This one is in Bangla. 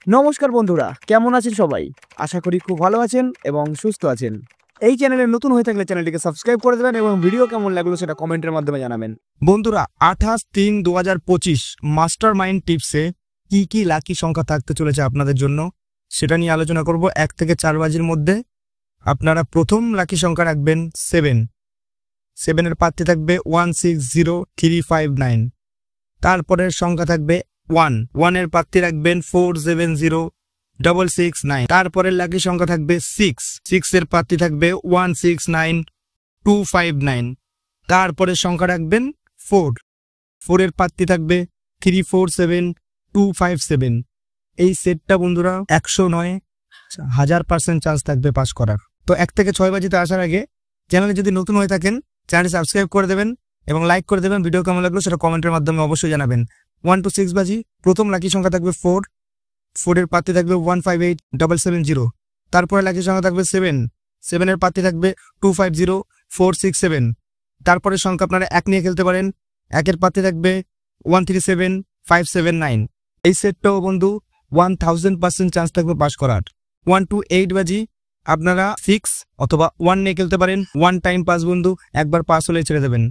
নমস্কার বন্ধুরা, কেমন আছেন সবাই? আশা করি খুব ভালো আছেন এবং সুস্থ আছেন। এই চ্যানেলে নতুন হয়ে থাকলে চ্যানেলটিকে সাবস্ক্রাইব করে দেবেন এবং ভিডিও কেমন লাগলো সেটা কমেন্টের মাধ্যমে জানাবেন। বন্ধুরা, 28/3/2025 মাস্টার মাইন্ড টিপসে কি কি লাকি সংখ্যা থাকতে চলেছে আপনাদের জন্য সেটা নিয়ে আলোচনা করব। 1 থেকে 4 বাজির মধ্যে আপনারা প্রথম লাকি সংখ্যা রাখবেন 7। 7 এর পাত্রে থাকবে 160359। তারপরের সংখ্যা থাকবে 1। 1 এর পাত্রে রাখবেন 470669। তারপরের লাকি সংখ্যা থাকবে 6। 6 এর পাত্রে থাকবে 169259। তারপরের সংখ্যা রাখবেন 4। 4 এর পাত্রে থাকবে 347257। এই সেটটা বন্ধুরা 100 নয় 1000% চান্স থাকবে পাস করার। তো 1 থেকে 6 বাজিতে আসার আগে চ্যানেলে যদি নতুন হয়ে থাকেন চ্যানেলটি সাবস্ক্রাইব করে দেবেন এবং লাইক করে দেবেন। ভিডিও কেমন লাগলো সেটা কমেন্টের মাধ্যমে অবশ্যই জানাবেন। 1 to 6 বাজি প্রথম লাকি সংখ্যা থাকবে 4। 4 এর পাত্রে থাকবে 158770। তারপরে লাকি সংখ্যা থাকবে 7। 7 এর পাত্রে থাকবে 250467। তারপরে সংখ্যা আপনারা 1 নিয়ে খেলতে পারেন। 1 এর পাত্রে থাকবে 137579। এই সেটটাও বন্ধু 1000% চান্স থাকবে পাস করার। 1 to 8 বাজি আপনারা 6 অথবা 1 নিয়ে খেলতে পারেন। 1 টাইম পাস বন্ধু, একবার পাস হলে ছেড়ে দেবেন।